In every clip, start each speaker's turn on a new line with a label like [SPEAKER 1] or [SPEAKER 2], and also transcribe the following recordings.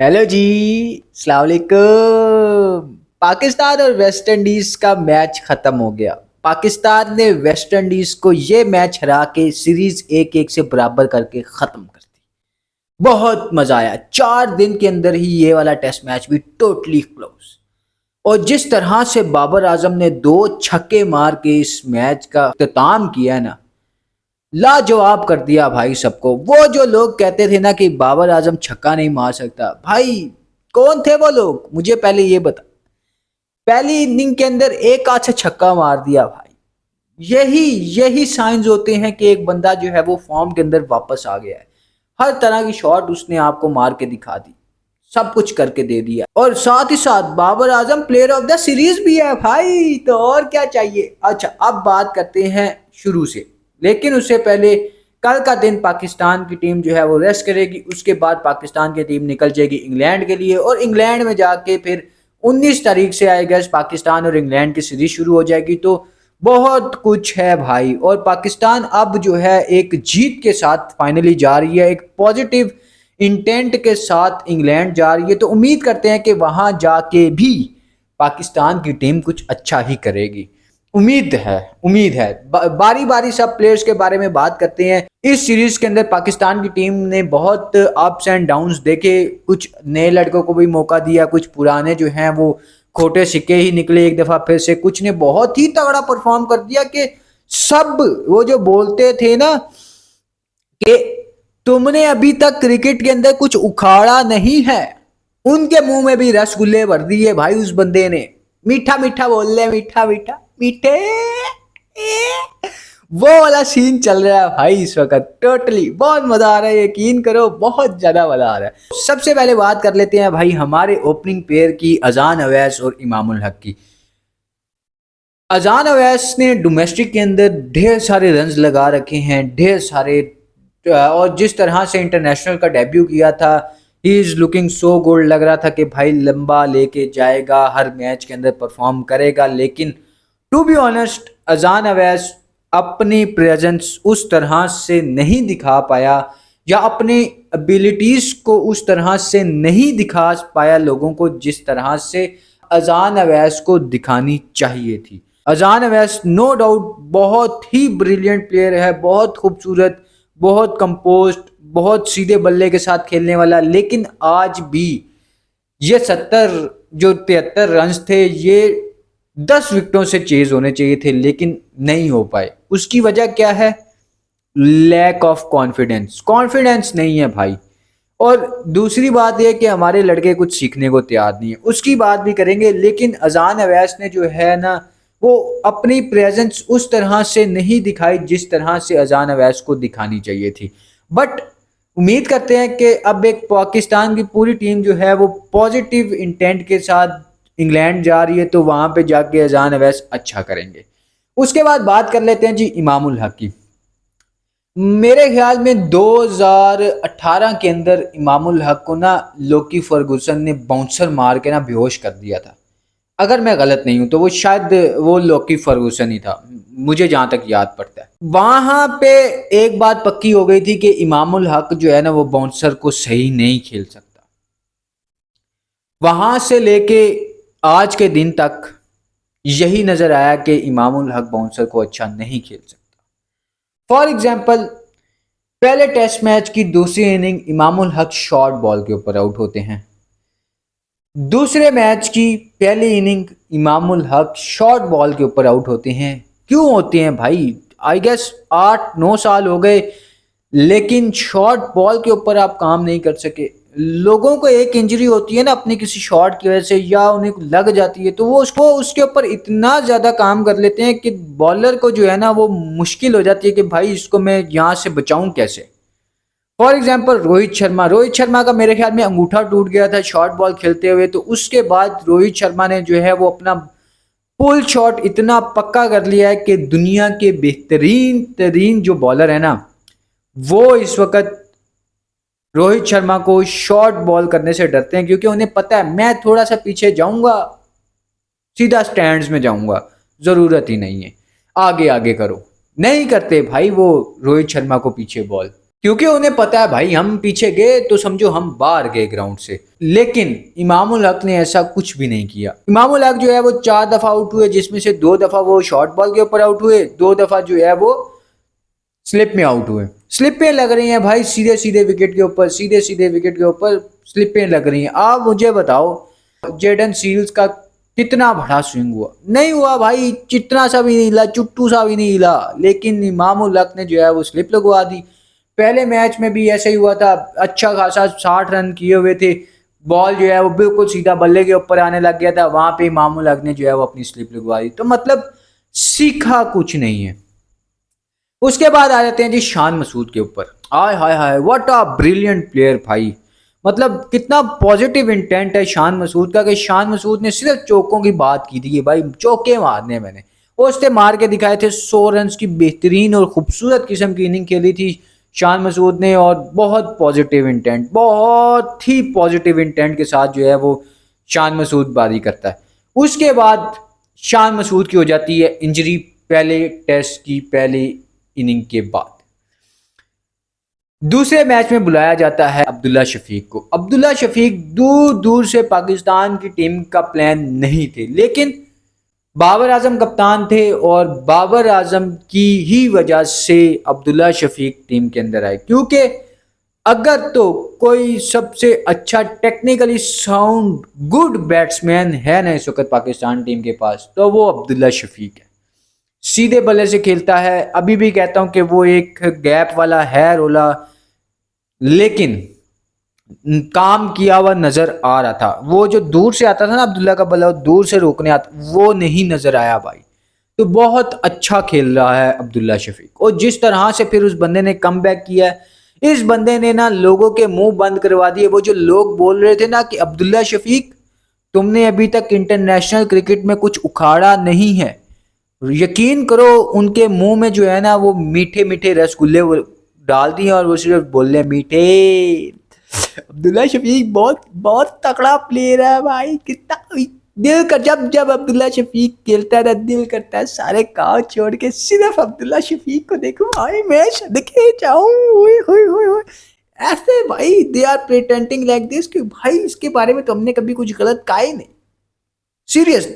[SPEAKER 1] Hello जी। अस्सलाम वालेकुम। पाकिस्तान और वेस्ट इंडीज का मैच खत्म हो गया। पाकिस्तान ने वेस्ट इंडीज को ये मैच हरा के सीरीज 1-1 से बराबर करके खत्म कर दी। बहुत मजा आया। 4 दिन के अंदर ही ये वाला टेस्ट मैच भी टोटली क्लोज। और जिस तरह से बाबर आजम ने 2 छक्के मार के इस मैच का इख्तिताम किया ना, लाजवाब कर दिया भाई सबको। वो जो लोग कहते थे ना कि बाबर आजम छक्का नहीं मार सकता, भाई कौन थे वो लोग, मुझे पहले ये बता। पहली इनिंग के अंदर एक आध से छक्का मार दिया भाई। यही यही साइंस होते हैं कि एक बंदा जो है वो फॉर्म के अंदर वापस आ गया है। हर तरह की शॉट उसने आपको मार के दिखा दी, सब कुछ करके दे दिया। और साथ ही साथ Babar Azam player of the series भी है भाई, तो और क्या चाहिए। अच्छा, अब बात करते हैं शुरू से। लेकिन उससे पहले, कल का दिन पाकिस्तान की टीम जो है वो रेस्ट करेगी। उसके बाद पाकिस्तान की टीम निकल जाएगी इंग्लैंड के लिए, और इंग्लैंड में जाके फिर 19 तारीख से आई गेस पाकिस्तान और इंग्लैंड की सीरीज शुरू हो जाएगी। तो बहुत कुछ है भाई। और पाकिस्तान अब जो है एक जीत के साथ फाइनली जा रही है, एक पॉजिटिव इंटेंट के साथ इंग्लैंड जा रही है। तो उम्मीद करते हैं कि वहां जाके भी पाकिस्तान की टीम कुछ अच्छा ही करेगी। उम्मीद है। बारी बारी सब प्लेयर्स के बारे में बात करते हैं। इस सीरीज के अंदर पाकिस्तान की टीम ने बहुत अप्स एंड डाउन्स देखे। कुछ नए लड़कों को भी मौका दिया, कुछ पुराने जो हैं वो खोटे सिक्के ही निकले एक दफा फिर से। कुछ ने बहुत ही तगड़ा परफॉर्म कर दिया कि सब वो जो बोलते थे ना कि तुमने अभी तक क्रिकेट के अंदर कुछ उखाड़ा नहीं है, उनके मुंह में भी रसगुल्ले भर दिए भाई उस बंदे ने। मीठा मीठा बोल रहे, मीठा मीठा मीठे। वो वाला सीन चल रहा है भाई इस वक्त। टोटली बहुत मजा आ रहा है, यकीन करो बहुत ज्यादा मजा आ रहा है। सबसे पहले बात कर लेते हैं भाई हमारे ओपनिंग पेयर की, अजान अवैस और इमामुल हक की। अजान अवैस ने डोमेस्टिक के अंदर ढेर सारे रन्स लगा रखे हैं, ढेर सारे। और जिस तरह से इंटरनेशनल का डेब्यू किया था, he is looking so good. लग रहा था कि भाई लंबा लेके जाएगा, हर मैच के अंदर परफॉर्म करेगा। लेकिन टू बी ऑनेस्ट, अजान अवैस अपनी प्रेजेंस उस तरह से नहीं दिखा पाया, या अपनी एबिलिटीज को उस तरह से नहीं दिखा पाया लोगों को, जिस तरह से अजान अवैस को दिखानी चाहिए थी। अजान अवैस नो डाउट बहुत ही ब्रिलियंट प्लेयर है, बहुत खूबसूरत, बहुत कंपोस्ट, बहुत सीधे बल्ले के साथ खेलने वाला। लेकिन आज भी ये 73 रन्स थे, ये 10 विकेटों से चेज होने चाहिए थे, लेकिन नहीं हो पाए। उसकी वजह क्या है? Lack of confidence. कॉन्फिडेंस नहीं है भाई। और दूसरी बात यह कि हमारे लड़के कुछ सीखने को तैयार नहीं है, उसकी बात भी करेंगे। लेकिन अजान अवैस ने जो है ना, वो अपनी प्रेजेंस उस तरह से नहीं दिखाई जिस तरह से अजान अवैस को दिखानी चाहिए थी। बट उम्मीद करते हैं कि अब एक पाकिस्तान की पूरी टीम जो है वो पॉजिटिव इंटेंट के साथ इंग्लैंड जा रही है, तो वहां पे जाके अजान अवैस अच्छा करेंगे। उसके बाद बात कर लेते हैं जी इमामुल हक की। मेरे ख्याल में 2018 के अंदर इमामुल हक को ना लोकी फर्गूसन ने बाउंसर मार के ना बेहोश कर दिया था। अगर मैं गलत नहीं हूं तो वो शायद वो लोकी फर्गूसन ही था, मुझे जहां तक याद पड़ता है। वहां पे एक बात पक्की हो गई थी कि इमामुल हक जो है ना वो बाउंसर को सही नहीं खेल सकता। वहां से लेके आज के दिन तक यही नजर आया कि इमामुल हक बाउंसर को अच्छा नहीं खेल सकता। फॉर एग्जाम्पल, पहले टेस्ट मैच की दूसरी inning Imamul Haq short ball के ऊपर आउट होते हैं। दूसरे मैच की पहली inning Imamul Haq short ball के ऊपर आउट होते हैं। क्यों होते हैं भाई? आई गेस 8-9 साल हो गए, लेकिन शॉर्ट बॉल के ऊपर आप काम नहीं कर सके। लोगों को एक इंजरी होती है ना अपनी किसी शॉट की वजह से, या उन्हें लग जाती है, तो वो उसको उसके ऊपर इतना ज़्यादा काम कर लेते हैं कि बॉलर को जो है ना वो मुश्किल हो जाती है कि भाई इसको मैं यहाँ से बचाऊं कैसे। फॉर एग्जाम्पल रोहित शर्मा का मेरे ख्याल में अंगूठा टूट गया था शॉर्ट बॉल खेलते हुए। तो उसके बाद रोहित शर्मा ने जो है वो अपना पुल शॉट इतना पक्का कर लिया है कि दुनिया के बेहतरीन तरीन जो बॉलर है ना, वो इस वक्त रोहित शर्मा को शॉर्ट बॉल करने से डरते हैं, क्योंकि उन्हें पता है मैं थोड़ा सा पीछे जाऊंगा, सीधा स्टैंड्स में जाऊंगा, जरूरत ही नहीं है, आगे आगे करो। नहीं करते भाई वो रोहित शर्मा को पीछे बॉल। क्योंकि उन्हें पता है भाई हम पीछे गए तो समझो हम बाहर गए ग्राउंड से। लेकिन इमामुल हक ने ऐसा कुछ भी नहीं किया। इमामुल हक जो है वो 4 दफा आउट हुए, जिसमें से 2 दफा वो शॉर्ट बॉल के ऊपर आउट हुए, 2 दफा जो है वो स्लिप में आउट हुए। स्लिपें लग रही हैं भाई सीधे सीधे विकेट के ऊपर, सीधे सीधे विकेट के ऊपर स्लिपें लग रही हैं। आप मुझे बताओ जेडन सील्स का कितना बड़ा स्विंग हुआ? नहीं हुआ भाई, चितना सा भी नहीं हिला, चुट्टू सा भी नहीं हिला। लेकिन इमामुल हक ने जो है वो स्लिप लगवा दी। पहले मैच में भी ऐसा ही हुआ था, अच्छा खासा 60 रन किए हुए थे, बॉल जो है वो बिल्कुल सीधा बल्ले के ऊपर आने लग गया था, वहां पे इमामुल हक ने जो है वो अपनी स्लिप लगवा दी। तो मतलब सीखा कुछ नहीं है। उसके बाद आ जाते हैं जी शान मसूद के ऊपर। आय हाय हाय, व्हाट अ ब्रिलियंट प्लेयर भाई। मतलब कितना पॉजिटिव इंटेंट है शान मसूद का, कि शान मसूद ने सिर्फ चौकों की बात की थी कि भाई चौके मारने मैंने, उसने मार के दिखाए थे। 100 रन की बेहतरीन और खूबसूरत किस्म की इनिंग खेली थी शान मसूद ने, और बहुत पॉजिटिव इंटेंट, बहुत ही पॉजिटिव इंटेंट के साथ जो है वो शान मसूद बारी करता है। उसके बाद शान मसूद की हो जाती है इंजरी, पहले टेस्ट की पहली इनिंग के बाद। दूसरे मैच में बुलाया जाता है अब्दुल्ला शफीक को। अब्दुल्ला शफीक दूर दूर से पाकिस्तान की टीम का प्लान नहीं थे, लेकिन बाबर आजम कप्तान थे और बाबर आजम की ही वजह से अब्दुल्ला शफीक टीम के अंदर आए। क्योंकि अगर तो कोई सबसे अच्छा टेक्निकली साउंड गुड बैट्समैन है ना इस वक्त पाकिस्तान टीम के पास, तो वो अब्दुल्ला शफीक है। सीधे बल्ले से खेलता है, अभी भी कहता हूं कि वो एक गैप वाला है रोला, लेकिन काम किया हुआ नजर आ रहा था। वो जो दूर से आता था ना अब्दुल्ला का बल्ला, दूर से रोकने आता, वो नहीं नजर आया भाई। तो बहुत अच्छा खेल रहा है अब्दुल्ला शफीक। और जिस तरह से फिर उस बंदे ने कम बैक किया है, इस बंदे ने ना लोगों के मुंह बंद करवा दिए। वो जो लोग बोल रहे थे ना कि अब्दुल्ला शफीक तुमने अभी तक इंटरनेशनल क्रिकेट में कुछ उखाड़ा नहीं है, यकीन करो उनके मुंह में जो है ना वो मीठे मीठे रसगुल्ले वो डाल दिए और वो सिर्फ बोल रहे मीठे। अब्दुल्ला शफीक बहुत बहुत तगड़ा प्लेयर है भाई। कितना दिल कर, जब जब अब्दुल्ला शफीक खेलता है ना दिल करता है सारे काम छोड़ के सिर्फ अब्दुल्ला शफीक को देखो भाई, मैच देखे जाऊं। ऐसे भाई they are pretending like this कि भाई इसके बारे में तो हमने कभी कुछ गलत कहा ही नहीं, सीरियस।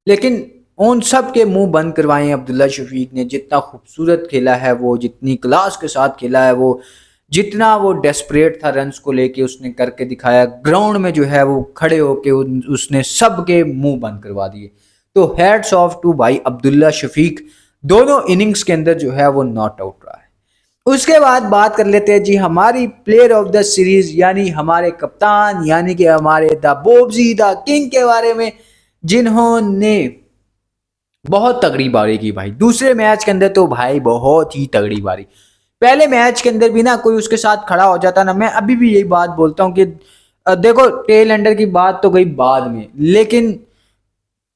[SPEAKER 1] लेकिन उन सब के मुंह बंद करवाए अब्दुल्ला शफीक ने। जितना खूबसूरत खेला है वो, जितनी क्लास के साथ खेला है वो, जितना वो डेस्परेट था रन्स को लेके उसने करके दिखाया। ग्राउंड में जो है वो खड़े होके उसने सबके मुंह बंद करवा दिए। तो हेड्स ऑफ टू भाई अब्दुल्ला शफीक, दोनों इनिंग्स के अंदर जो है वो नॉट आउट रहा है। उसके बाद बात कर लेते हैं जी हमारी प्लेयर ऑफ द सीरीज, यानी हमारे कप्तान, यानी कि हमारे द बोबजी द किंग के बारे में, जिन्होंने बहुत तगड़ी बारी की भाई। दूसरे मैच के अंदर तो भाई बहुत ही तगड़ी बारी। पहले मैच के अंदर भी ना कोई उसके साथ खड़ा हो जाता ना, मैं अभी भी यही बात बोलता हूँ कि देखो टेल एंडर की बात तो गई बाद में, लेकिन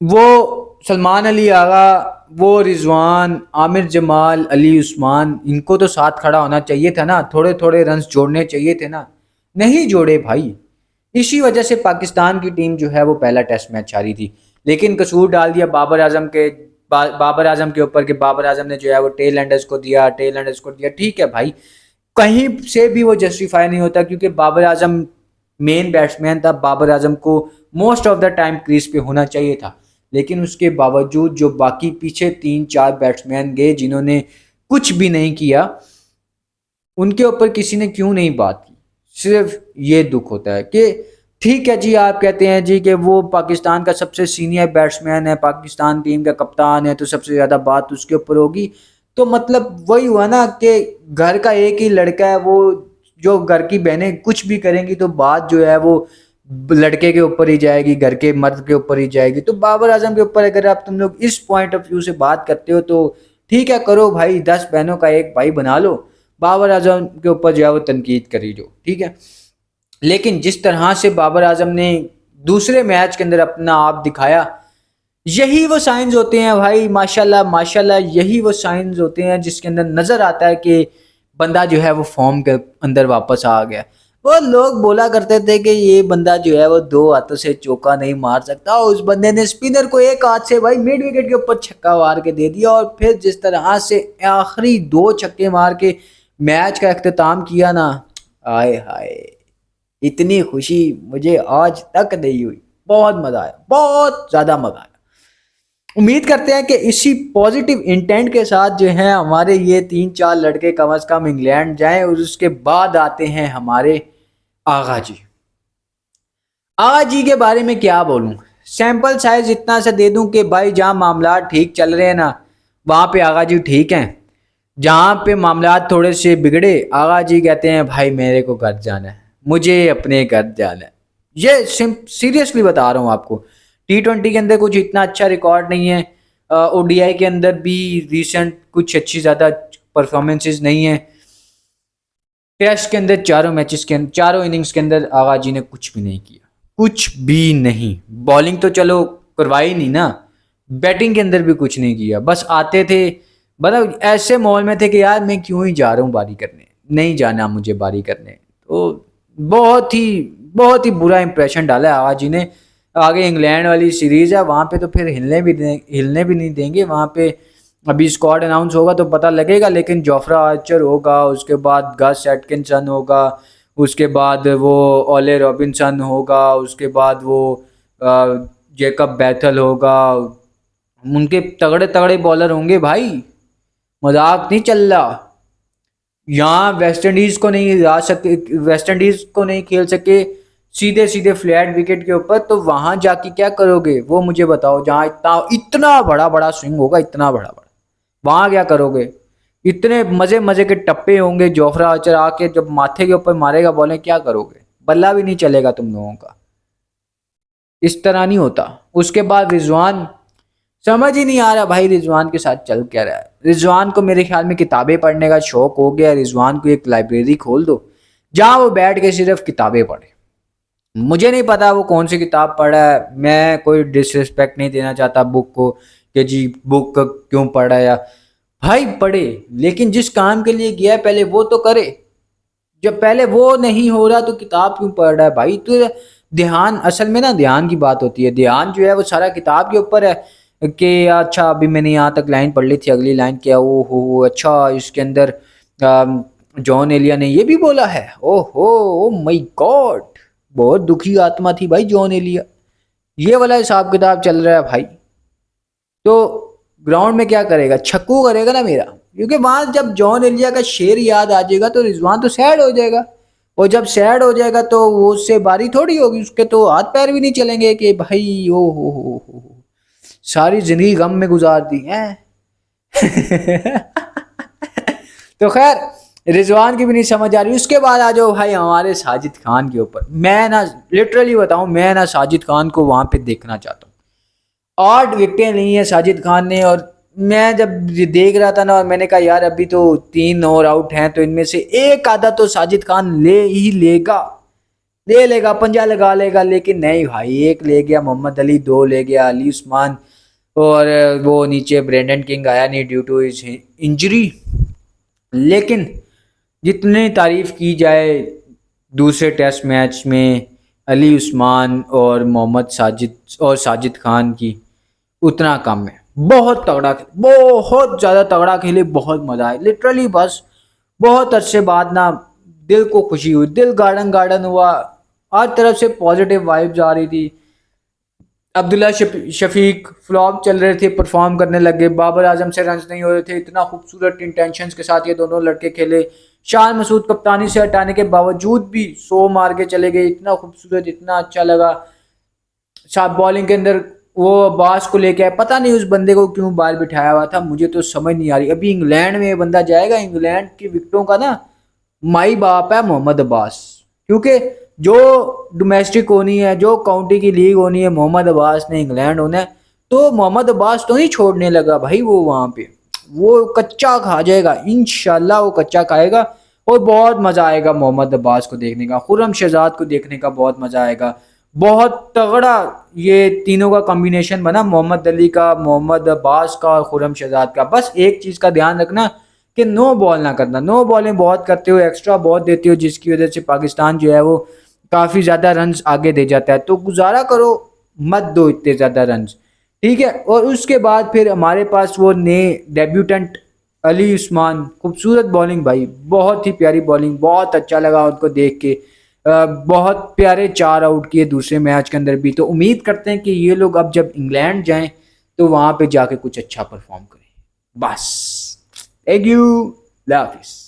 [SPEAKER 1] वो सलमान अली आगा, वो रिजवान, आमिर जमाल, अली उस्मान, इनको तो साथ खड़ा होना चाहिए था ना, थोड़े थोड़े रन्स जोड़ने चाहिए थे ना, नहीं जोड़े भाई। इसी वजह से पाकिस्तान की टीम जो है वो पहला टेस्ट मैच हारी थी। लेकिन कसूर डाल दिया बाबर आजम के, बाबर आजम के ऊपर, कि बाबर आजम ने जो है वो टेल एंडर्स को दिया, टेल एंडर्स को दिया। ठीक है भाई, कहीं से भी वो जस्टिफाई नहीं होता, क्योंकि बाबर आजम मेन बैट्समैन था। बाबर आजम को most of the time crease पे होना चाहिए था। लेकिन उसके बावजूद जो बाकी पीछे 3-4 बैट्समैन गए जिन्होंने कुछ भी नहीं किया, उनके ऊपर किसी ने क्यों नहीं बात की। सिर्फ ये दुख होता है कि ठीक है जी, आप कहते हैं जी कि वो पाकिस्तान का सबसे सीनियर बैट्समैन है, पाकिस्तान टीम का कप्तान है, तो सबसे ज़्यादा बात उसके ऊपर होगी। तो मतलब वही हुआ ना कि घर का एक ही लड़का है, वो जो घर की बहनें कुछ भी करेंगी तो बात जो है वो लड़के के ऊपर ही जाएगी, घर के मर्द के ऊपर ही जाएगी। तो बाबर आजम के ऊपर अगर आप तुम लोग इस पॉइंट ऑफ व्यू से बात करते हो तो ठीक है, करो भाई, 10 बहनों का एक भाई बना लो, बाबर आजम के ऊपर जो है वो तनकीद करी जो, ठीक है। लेकिन जिस तरह से बाबर आजम ने दूसरे मैच के अंदर अपना आप दिखाया, यही वो साइंस होते हैं भाई, माशाल्लाह माशाल्लाह, यही वो साइंस होते हैं जिसके अंदर नजर आता है कि बंदा जो है वो फॉर्म के अंदर वापस आ गया। वो लोग बोला करते थे कि ये बंदा जो है वो 2 हाथों से चौका नहीं मार सकता, उस बंदे ने स्पिनर को एक हाथ से भाई मिड विकेट के ऊपर छक्का मार के दे दिया, और फिर जिस तरह से आखिरी 2 छक्के मार के मैच का अख्ताम किया ना, आए हाय, इतनी खुशी मुझे आज तक नहीं हुई। बहुत मजा आया, बहुत ज्यादा मजा आया। उम्मीद करते हैं कि इसी पॉजिटिव इंटेंट के साथ जो है हमारे ये 3-4 लड़के कम से कम इंग्लैंड जाएं, और उसके बाद आते हैं हमारे आगा जी। आगा जी के बारे में क्या बोलूं, सैंपल साइज इतना सा दे दूं कि भाई जहां मामला ठीक चल रहे हैं ना, वहां पे आगा जी ठीक हैं। जहां पे मामला थोड़े से बिगड़े, आगा जी कहते हैं भाई मेरे को घर जाना है, मुझे अपने घर जाना है। ये सीरियसली बता रहा हूँ आपको। T20 के अंदर कुछ इतना अच्छा रिकॉर्ड नहीं है, ओडीआई के अंदर भी रिसेंट कुछ अच्छी ज़्यादा परफॉर्मेंसेस नहीं है। टेस्ट के अंदर चारों मैचेस के अंदर, चारों इनिंग्स के अंदर आगा जी ने कुछ भी नहीं किया, कुछ भी नहीं। बॉलिंग तो चलो करवाई नहीं ना, बैटिंग के अंदर भी कुछ नहीं किया। बस आते थे, मतलब ऐसे माहौल में थे कि यार मैं क्यों ही जा रहा हूँ बारी करने, नहीं जाना मुझे बारी करने। तो बहुत ही बहुत ही बुरा इंप्रेशन डाला है आगा जी ने। आगे इंग्लैंड वाली सीरीज है, वहां पे तो फिर हिलने भी नहीं देंगे। वहां पे अभी स्क्वाड अनाउंस होगा तो पता लगेगा, लेकिन जोफ्रा आर्चर होगा, उसके बाद गस एटकिंसन होगा, उसके बाद वो ओले रॉबिन्सन होगा, उसके बाद वो जेकब बैथल होगा। उनके तगड़े तगड़े बॉलर होंगे भाई, मजाक नहीं चल रहा। यहाँ वेस्ट इंडीज को नहीं जा सके, वेस्ट इंडीज को नहीं खेल सके सीधे सीधे फ्लैट विकेट के ऊपर, तो वहां जाके क्या करोगे वो मुझे बताओ। जहाँ इतना इतना बड़ा बड़ा स्विंग होगा, इतना बड़ा बड़ा, वहां क्या करोगे। इतने मजे मजे के टप्पे होंगे, जोफ्रा आर्चर आके जब माथे के ऊपर मारेगा बॉलें, क्या करोगे, बल्ला भी नहीं चलेगा तुम लोगों का। इस तरह नहीं होता। उसके बाद रिजवान, समझ ही नहीं आ रहा भाई रिजवान के साथ चल क्या रहा है। रिजवान को मेरे ख्याल में किताबें पढ़ने का शौक हो गया। रिजवान को एक लाइब्रेरी खोल दो जहाँ वो बैठ के सिर्फ किताबें पढ़े। मुझे नहीं पता वो कौन सी किताब पढ़ा है, मैं कोई डिसरिस्पेक्ट नहीं देना चाहता बुक को कि जी बुक क्यों पढ़ा, या भाई पढ़े, लेकिन जिस काम के लिए गया है पहले वो तो करे। जब पहले वो नहीं हो रहा तो किताब क्यों पढ़ रहा है भाई। तो ध्यान, असल में ना ध्यान की बात होती है। ध्यान जो है वो सारा किताब के ऊपर है कि अच्छा अभी मैंने यहाँ तक लाइन पढ़ ली थी, अगली लाइन क्या, ओ हो अच्छा इसके अंदर जॉन एलिया ने ये भी बोला है, ओ हो ओ माय गॉड। बहुत दुखी आत्मा थी भाई जॉन एलिया। ये वाला हिसाब किताब चल रहा है भाई। तो ग्राउंड में क्या करेगा, छक्कू करेगा ना मेरा, क्योंकि वहां जब जॉन एलिया का शेर याद आ जाएगा तो रिजवान तो सैड हो जाएगा। और जब सैड हो जाएगा तो वो उससे बारी थोड़ी होगी, उसके तो हाथ पैर भी नहीं चलेंगे कि भाई ओ हो, सारी जिंदगी गम में गुजार दी है। तो खैर रिजवान की भी नहीं समझ आ रही। उसके बाद आ जाओ भाई हमारे साजिद खान के ऊपर। मैं ना लिटरली बताऊं, मैं ना साजिद खान को वहां पे देखना चाहता हूँ। 8 विकेटें ली हैं साजिद खान ने, और मैं जब ये देख रहा था ना, और मैंने कहा यार अभी तो 3 और आउट हैं, तो इनमें से एक आधा तो साजिद खान ले ही लेगा, ले लेगा, पंजा लगा लेगा। लेकिन नहीं भाई, एक ले गया मोहम्मद अली, 2 ले गया अली उस्मान, और वो नीचे ब्रेंडन किंग आया नहीं ड्यू टू हिज इंजरी। लेकिन जितनी तारीफ की जाए दूसरे टेस्ट मैच में अली उस्मान और मोहम्मद साजिद और साजिद खान की, उतना कम है। बहुत तगड़ा, बहुत ज़्यादा तगड़ा खेले, बहुत मज़ा आया लिटरली। बस बहुत अच्छे बाद ना दिल को खुशी हुई, दिल गार्डन गार्डन हुआ, हर तरफ से पॉजिटिव वाइब्स आ रही थी। अब्दुल्ला शफीक फ्लॉप चल रहे थे, परफॉर्म करने लगे। बाबर आजम से रन्स नहीं हो रहे थे, इतना खूबसूरत इंटेंशंस के साथ ये दोनों लड़के खेले। शान मसूद कप्तानी से हटाने के बावजूद भी 100 मार के चले गए, इतना खूबसूरत, इतना अच्छा लगा। साहब बॉलिंग के अंदर वो अब्बास को लेके आए, पता नहीं उस बंदे को क्यों बाहर बिठाया हुआ था, मुझे तो समझ नहीं आ रही। अभी इंग्लैंड में ये बंदा जाएगा, इंग्लैंड की विकेटों का ना माई बाप है मोहम्मद अब्बास। क्योंकि जो डोमेस्टिक होनी है, जो काउंटी की लीग होनी है, मोहम्मद अब्बास ने इंग्लैंड होना है। तो मोहम्मद अब्बास तो नहीं छोड़ने लगा भाई, वो वहां पे वो कच्चा खा जाएगा, इंशाल्लाह वो कच्चा खाएगा। और बहुत मजा आएगा मोहम्मद अब्बास को देखने का, खुर्रम शहजाद को देखने का बहुत मजा आएगा। बहुत तगड़ा ये तीनों का कॉम्बिनेशन बना, मोहम्मद अली का, मोहम्मद अब्बास का और खुर्रम शहजाद का। बस एक चीज का ध्यान रखना कि नो बॉल ना करना। नो बॉलिंग बहुत करते हो, एक्स्ट्रा बहुत देते हो, जिसकी वजह से पाकिस्तान जो है वो काफ़ी ज़्यादा रन्स आगे दे जाता है। तो गुजारा करो, मत दो इतने ज़्यादा रन्स, ठीक है। और उसके बाद फिर हमारे पास वो नए डेब्यूटेंट अली उस्मान खूबसूरत बॉलिंग भाई, बहुत ही प्यारी बॉलिंग, बहुत अच्छा लगा उनको देख के। बहुत प्यारे 4 आउट किए दूसरे मैच के अंदर भी। तो उम्मीद करते हैं कि ये लोग अब जब इंग्लैंड जाएं तो वहां पे जाके कुछ अच्छा परफॉर्म करें। बस, थैंक यू, अल्लाह हाफिज़।